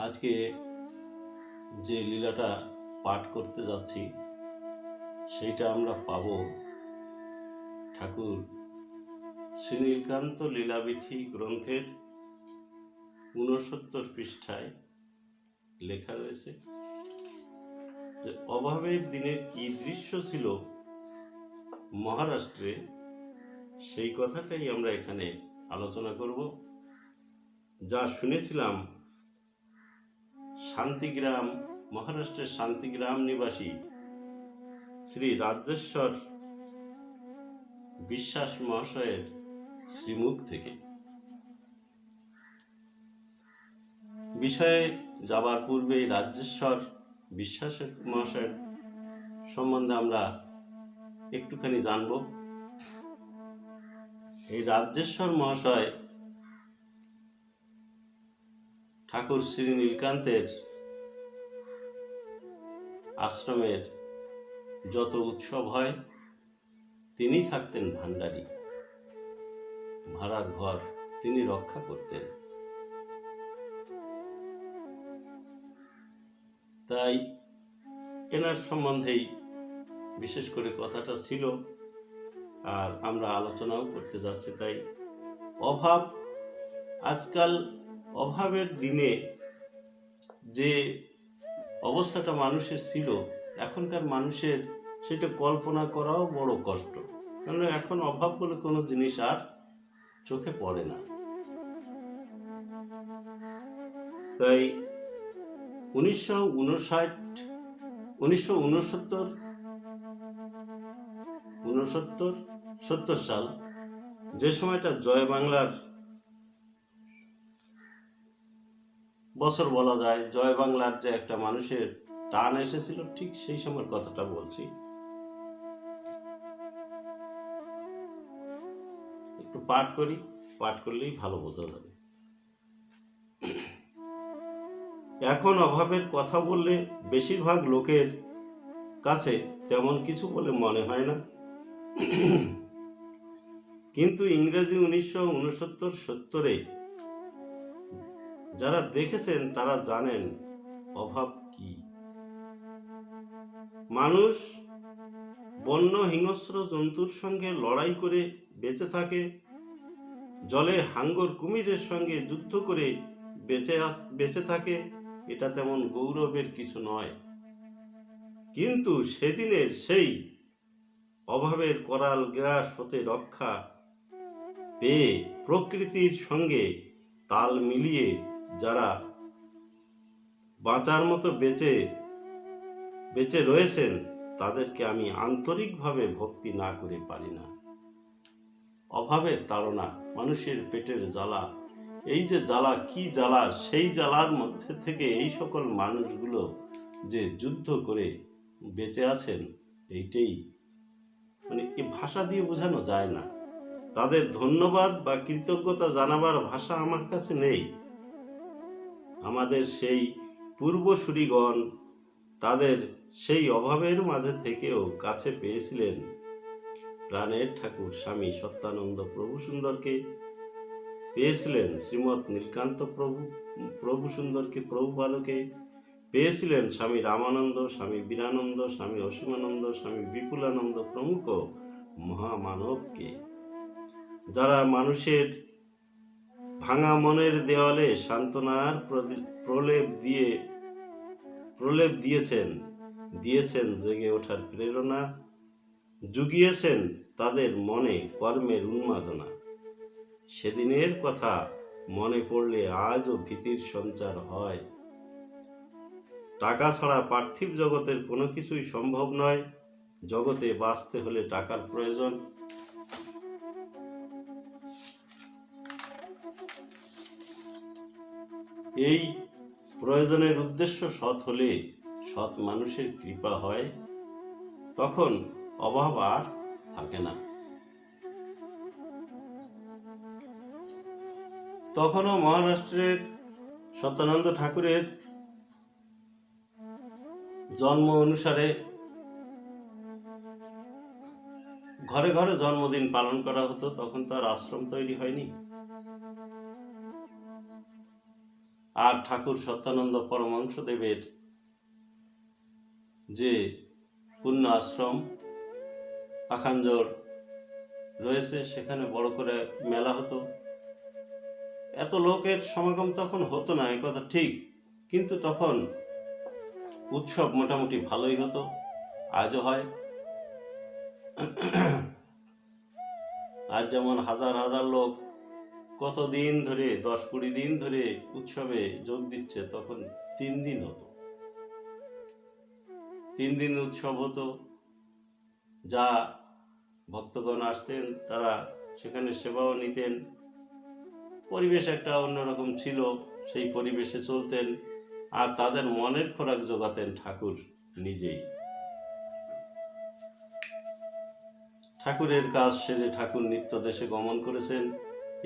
আজকে যে লীলাটা পাঠ করতে যাচ্ছি সেইটা আমরা পাব ঠাকুর শ্রী নীলকান্ত লীলাবিথি গ্রন্থের ৬৯ পৃষ্ঠায় লেখা রয়েছে যে অভাবের দিনের কি দৃশ্য ছিল মহারাষ্ট্রে, সেই কথাটাই আমরা এখানে আলোচনা করব। যা শুনেছিলাম শান্তিগ্রাম, মহারাষ্ট্রের শান্তিগ্রাম নিবাসী শ্রী রাজেশ্বর বিশ্বাস মহাশয়ের শ্রীমুখ থেকে। বিষয়ে যাবার পূর্বে রাজেশ্বর বিশ্বাস মহাশয়ের সম্বন্ধে আমরা একটুখানি জানব। এই রাজেশ্বর মহাশয় ঠাকুর শ্রী নীলকান্তের আশ্রমের যত উৎসব হয় তিনি থাকতেন ভান্ডারী, ভাড়ার ঘর তিনি রক্ষা করতেন। তাই এনার সম্বন্ধেই বিশেষ করে কথাটা ছিল, আর আমরা আলোচনাও করতে যাচ্ছি। তাই অভাব, আজকাল অভাবের দিনে যে অবস্থাটা মানুষের ছিল, এখনকার মানুষের সেটা কল্পনা করাও বড় কষ্ট, কারণ এখন অভাব বলে কোনো জিনিস আর চোখে পড়ে না। তাই 1969 সাল, যে সময়টা জয় বাংলার বছর বলা যায়, জয় বাংলার যে একটা মানুষের টান এসেছিল, ঠিক সেই সময়ের কথাটা বলছি। একটু পাঠ করি, পাঠ করলেই ভালো বোঝা যাবে। এখন অভাবের কথা বললে বেশিরভাগ লোকের কাছে তেমন কিছু বলে মনে হয় না, কিন্তু ইংরেজি 1969-70 যারা দেখেছেন তারা জানেন অভাব কি। মানুষ বন্য হিংস্র জন্তুর সঙ্গে লড়াই করে বেঁচে থাকে, জলে হাঙ্গর কুমিরের সঙ্গে যুদ্ধ করে বেঁচে থাকে। এটা তেমন গৌরবের কিছু নয়, কিন্তু সেদিনের সেই অভাবের করাল গ্রাস হতে রক্ষা পেয়ে প্রকৃতির সঙ্গে তাল মিলিয়ে যারা বাঁচার মতো বেঁচে রয়েছেন, তাদেরকে আমি আন্তরিকভাবে ভক্তি না করে পারি না। অভাবের তাড়না, মানুষের পেটের জ্বালা, এই যে জ্বালা, কি জ্বালা, সেই জ্বালার মধ্যে থেকে এই সকল মানুষগুলো যে যুদ্ধ করে বেঁচে আছেন, এইটাই এ ভাষা দিয়ে বোঝানো যায় না। তাদের ধন্যবাদ বা কৃতজ্ঞতা জানাবার ভাষা আমার কাছে নেই। আমাদের সেই পূর্বসূরিগণ তাদের সেই অভাবের মাঝে থেকেও কাছে পেয়েছিলেন প্রাণের ঠাকুর স্বামী সত্যানন্দ প্রভু সুন্দরকে, পেয়েছিলেন শ্রীমৎ নীলকান্ত প্রভু সুন্দরকে, প্রভুপাদকে, পেয়েছিলেন স্বামী রামানন্দ, স্বামী বীরানন্দ, স্বামী অসীমানন্দ, স্বামী বিপুলানন্দ প্রমুখ মহামানবকে, যারা মানুষের ভাঙা মনের দেওয়ালে সান্ত্বনার প্রলেপ দিয়েছেন জেগে ওঠার প্রেরণা, জুগিয়েছেন তাদের মনে কর্মের উন্মাদনা। সেদিনের কথা মনে পড়লে আজও ভীতির সঞ্চার হয়। টাকা ছাড়া পার্থিব জগতের কোনো কিছুই সম্ভব নয়। জগতে বাঁচতে হলে টাকার প্রয়োজন। এই প্রয়োজনের উদ্দেশ্য সৎ হলে সৎ মানুষের কৃপা হয়, তখন অভাব আর থাকে না। তখনও মহারাষ্ট্রের সত্যানন্দ ঠাকুরের জন্ম অনুসারে ঘরে ঘরে জন্মদিন পালন করা হতো। তখন তো আর আশ্রম তৈরি হয়নি। আর ঠাকুর সত্যানন্দ পরমহংসদেবের যে পুণ্য আশ্রম পাখানজোড় রয়েছে, সেখানে বড় করে মেলা হতো। এত লোকের সমাগম তখন হতো না, এ কথা ঠিক, কিন্তু তখন উৎসব মোটামুটি ভালোই হতো, আজও হয়। আজ যেমন হাজার হাজার লোক কতদিন ধরে 10-20 দিন ধরে উৎসবে যোগ দিচ্ছে, তখন 3 দিন হতো, 3 দিন উৎসব হতো। যা ভক্তগণ আসতেন তারা সেখানে সেবাও নিতেন, পরিবেশ একটা অন্যরকম ছিল, সেই পরিবেশে চলতেন, আর তাদের মনের খোরাক জোগাতেন ঠাকুর নিজেই। ঠাকুরের কাজ সেরে ঠাকুর নিত্য দেশে গমন করেছেন।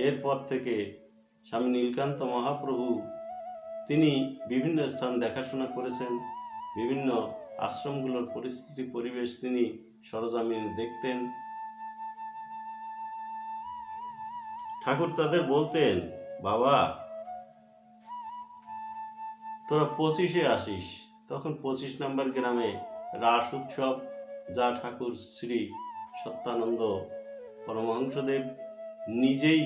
এরপর থেকে স্বামী নীলকান্ত মহাপ্রভু তিনি বিভিন্ন স্থান দেখাশোনা করেছেন, বিভিন্ন আশ্রমগুলোর পরিস্থিতি পরিবেশ তিনি সরজমিনে দেখতেন। ঠাকুর তাদের বলতেন, বাবা তোরা 25-এ আসিস। তখন 25 নম্বর গ্রামে রাস উৎসব, যা ঠাকুর শ্রী সত্যানন্দ পরমহংসদেব নিজেই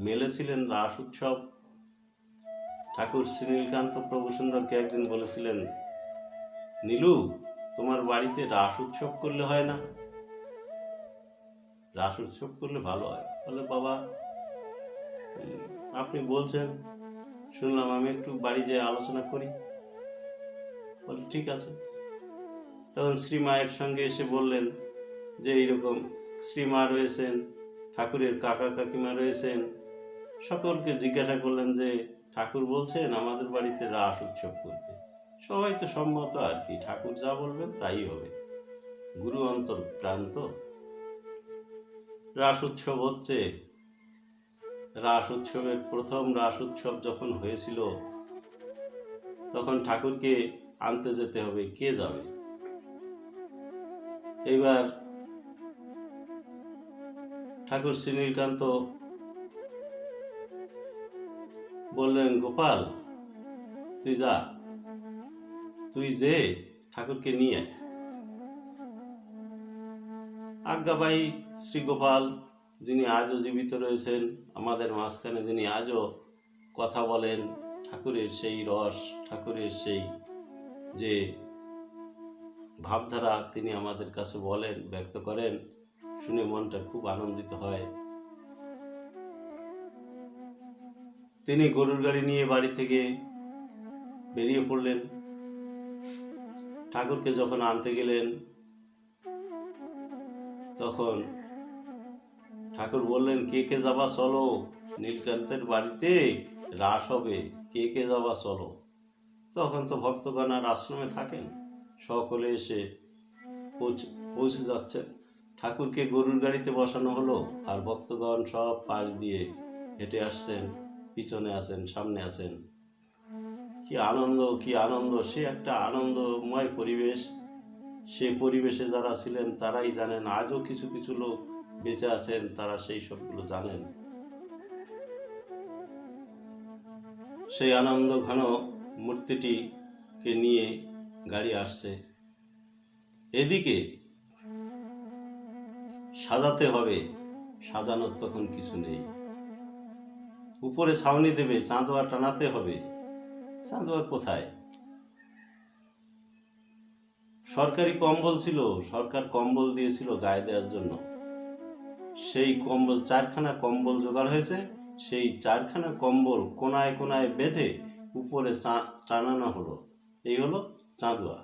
মেলেছিলেন রাস উৎসব। ঠাকুর শ্রীনীলকান্ত প্রভু সুন্দরকে একদিন বলেছিলেন, নীলু, তোমার বাড়িতে রাস উৎসব করলে হয় না? রাস উৎসব করলে ভালো হয়। বলে, বাবা আপনি বলছেন, শুনলাম, আমি একটু বাড়ি যেয়ে আলোচনা করি। বলে, ঠিক আছে। তখন শ্রীমায়ের সঙ্গে এসে বললেন যে এইরকম শ্রীমা রয়েছেন, ঠাকুরের কাকা কাকিমা রয়েছেন, সকলকে জিজ্ঞাসা করলেন যে ঠাকুর বলছেন আমাদের বাড়িতে রাস উৎসব করতে। সবাই তো সম্মত আর কি, ঠাকুর যা বলবেন তাই হবে, গুরু অন্তর্ক্রান্ত। রাস উৎসব হচ্ছে। রাস উৎসবের প্রথম রাস উৎসব যখন হয়েছিল, তখন ঠাকুরকে আনতে যেতে হবে, কে যাবে? এবার ঠাকুর শ্রীনীলকান্ত বললেন, গোপাল তুই যা, তুই যে ঠাকুরকে নিয়ে। আজ্ঞাবাই শ্রী গোপাল, যিনি আজও জীবিত রয়েছেন আমাদের মাঝখানে, যিনি আজও কথা বলেন, ঠাকুরের সেই রস, ঠাকুরের সেই যে ভাবধারা তিনি আমাদের কাছে বলেন, ব্যক্ত করেন, শুনে মনটা খুব আনন্দিত হয়। তিনি গরুর গাড়ি নিয়ে বাড়ি থেকে বেরিয়ে পড়লেন। ঠাকুরকে যখন আনতে গেলেন, তখন ঠাকুর বললেন, কে কে যাবা চলো, নীলকান্তের বাড়িতে রাস হবে, কে কে যাবা চলো। তখন তো ভক্তগণ আর আশ্রমে থাকেন, সকলে এসে পৌঁছে যাচ্ছেন। ঠাকুরকে গরুর গাড়িতে বসানো হলো, আর ভক্তগণ সব পাশ দিয়ে হেঁটে আসছেন, পিছনে আছেন, সামনে আছেন। কি আনন্দ, কি আনন্দ! সে একটা আনন্দময় পরিবেশ। সে পরিবেশে যারা ছিলেন তারাই জানেন, আজও কিছু কিছু লোক বেঁচে আছেন, তারা সেই সবগুলো জানেন। সেই আনন্দ ঘন মূর্তিটিকে নিয়ে গাড়ি আসছে। এদিকে সাজাতে হবে, সাজানোর তখন কিছু নেই। উপরে ছাউনি দেবে, চাঁদোয়া টানাতে হবে, চাঁদোয়া কোথায়? সরকারি কম্বল ছিল, সরকার কম্বল দিয়েছিল গায়ে দেওয়ার জন্য। সেই কম্বল, 4খানা কম্বল জোগাড় হয়েছে, সেই 4খানা কম্বল কোনায় কোনায় বেঁধে উপরে টানানো হলো। এই হলো চাঁদোয়া,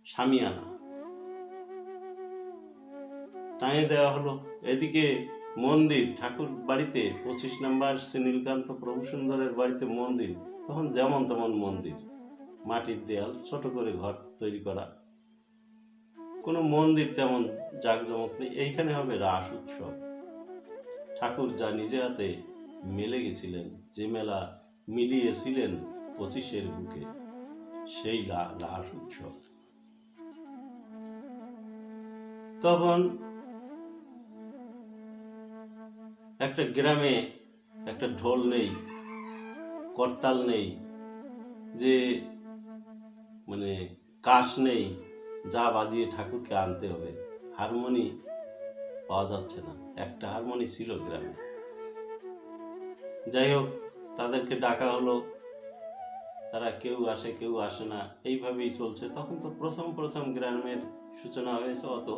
সামিয়ানা টাঙিয়ে দেওয়া হলো। এদিকে মন্দির, ঠাকুর বাড়িতে 25 নম্বর শ্রীনীলকান্ত প্রভু সুন্দরের বাড়িতে মন্দির, তখন যেমন তেমন মন্দির, মাটির দেয়াল, ছোট করে ঘর তৈরি করা, কোনো মন্দির তেমন জাঁকজমক নেই। এইখানে হবে রাস উৎসব। ঠাকুর যা নিজে হাতে মেলে গেছিলেন, যে মেলা মিলিয়েছিলেন 25-এর বুকে, সেই রাস উৎসব। তখন একটা গ্রামে একটা ঢোল নেই, করতাল নেই, যে মানে কাশ নেই যা বাজিয়ে ঠাকুরকে আনতে হবে। হারমোনি পাওয়া যাচ্ছে না, একটা হারমোনি ছিল গ্রামে। যাই হোক, তাদেরকে ডাকা হলো, তারা কেউ আসে কেউ আসে না, এইভাবেই চলছে। তখন তো প্রথম প্রথম গ্রামের সূচনা হয়েছে, অত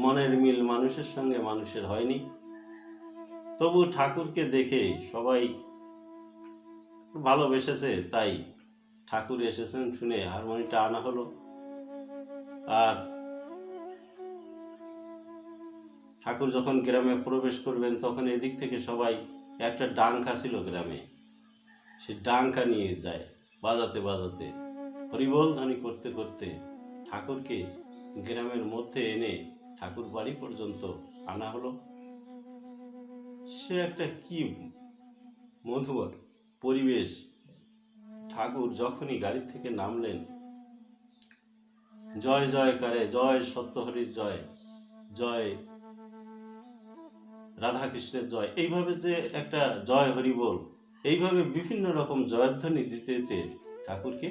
মনের মিল মানুষের সঙ্গে মানুষের হয়নি। তবু ঠাকুরকে দেখে সবাই ভালোবেসেছে, তাই ঠাকুর এসেছেন শুনে হারমোনিটা আনা হলো। আর ঠাকুর যখন গ্রামে প্রবেশ করবেন তখন এদিক থেকে সবাই, একটা ডাঙ্কা ছিল গ্রামে, সে ডাঙ্কা নিয়ে যায় বাজাতে বাজাতে, হরিবোল ধ্বনি করতে করতে ঠাকুরকে গ্রামের মধ্যে এনে ঠাকুর বাড়ি পর্যন্ত আনা হলো। সে একটা কি মধুর পরিবেশ। ঠাকুর যখনই গাড়ি থেকে নামলেন, জয় জয়কারে, জয় সত্যহরির জয়, জয় রাধাকৃষ্ণের জয়, এইভাবে যে একটা জয় হরি বল, এইভাবে বিভিন্ন রকম জয়ধ্বনি দিতে দিতে ঠাকুরকে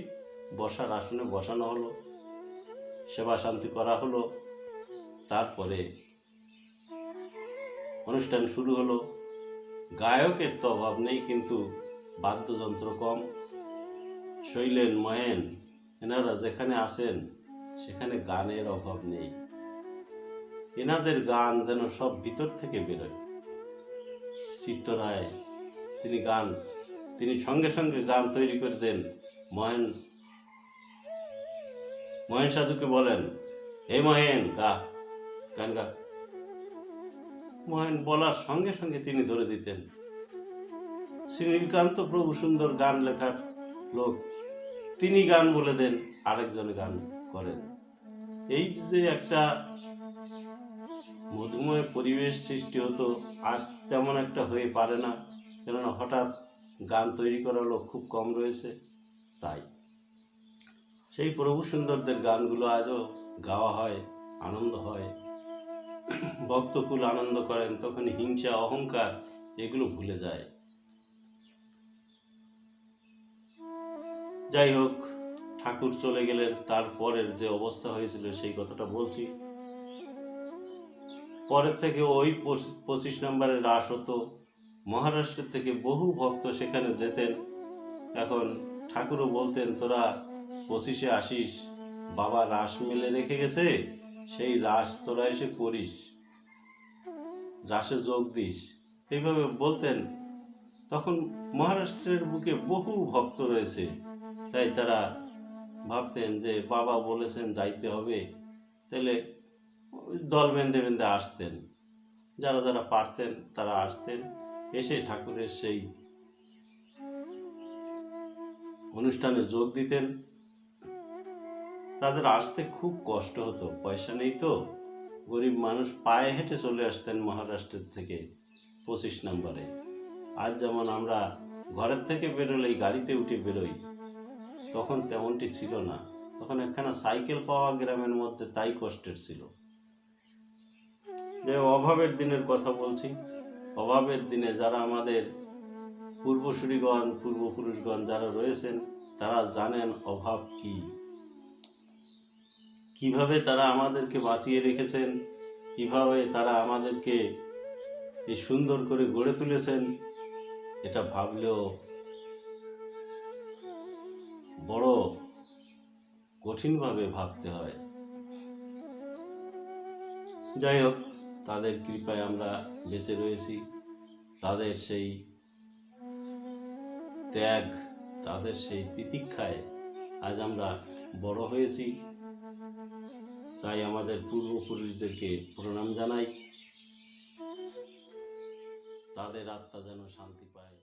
বসার আসনে বসানো হলো, সেবা শান্তি করা হলো। তারপরে অনুষ্ঠান শুরু হলো। গায়কের তো অভাব নেই, কিন্তু বাদ্যযন্ত্র কম। শৈলেন, মহেন, এনারা যেখানে আসেন সেখানে গানের অভাব নেই। এনাদের গান যেন সব ভিতর থেকে বেরোয়। চিত্তরায় তিনি সঙ্গে সঙ্গে গান তৈরি করে দেন। মহেন সাধুকে বলেন, হে মহেন, গান গা। মহেন বলার সঙ্গে সঙ্গে তিনি ধরে দিতেন। শ্রী নীলকান্ত প্রভু সুন্দর গান লেখার লোক, তিনি গান বলে দেন, আরেকজন গান করেন। এই যে একটা মধুময় পরিবেশ সৃষ্টি হতো, আজ তেমন একটা হয়ে পারে না, কেননা হঠাৎ গান তৈরি করার লোক খুব কম রয়েছে। তাই সেই প্রভু সুন্দরদের গানগুলো আজও গাওয়া হয়, আনন্দ হয়, ভক্তকুল আনন্দ করেন। তখন হিংসা, অহংকার এগুলো ভুলে যায়। যাই হোক, ঠাকুর চলে গেলেন, তারপরের যে অবস্থা হয়েছিল সেই কথাটা বলছি। পরের থেকে ওই 25 নম্বরের রাস হতো। মহারাষ্ট্র থেকে বহু ভক্ত সেখানে যেতেন। এখন ঠাকুরও বলতেন, তোরা 25-এ আসিস, বাবা রাস মেলে রেখে গেছে, সেই রাস তোরা এসে করিস, রাসে যোগ দিস, এইভাবে বলতেন। তখন মহারাষ্ট্রের বুকে বহু ভক্ত রয়েছে, তাই তারা ভাবতেন যে বাবা বলেছেন যাইতে হবে, তাহলে দল বেঁধে বেঁধে আসতেন। যারা যারা পারতেন তারা আসতেন, এসে ঠাকুরের সেই অনুষ্ঠানে যোগ দিতেন। তাদের আসতে খুব কষ্ট হতো, পয়সা নেই তো, গরিব মানুষ পায়ে হেঁটে চলে আসতেন মহারাষ্ট্রের থেকে 25 নম্বরে। আজ যেমন আমরা ঘরের থেকে বেরোলেই গাড়িতে উঠে বেরোই, তখন তেমনটি ছিল না। তখন একখানা সাইকেল পাওয়া গ্রামের মধ্যে তাই কষ্টের ছিল। যে অভাবের দিনের কথা বলছি, অভাবের দিনে যারা আমাদের পূর্বসূরিগণ, পূর্বপুরুষগণ যারা রয়েছেন, তারা জানেন অভাব কি, কিভাবে তারা আমাদেরকে বাঁচিয়ে রেখেছেন, কিভাবে তারা আমাদেরকে এই সুন্দর করে গড়ে তুলেছেন। এটা ভাবলেও বড় কঠিনভাবে ভাবতে হয়। যাই হোক, তাদের কৃপায় আমরা বেঁচে রয়েছি। তাদের সেই ত্যাগ, তাদের সেই তিতিক্ষায় আজ আমরা বড় হয়েছি। তাই আমাদের পূর্বপুরুষদেরকে প্রণাম জানাই। তাদের আত্মা যেন শান্তি পায়।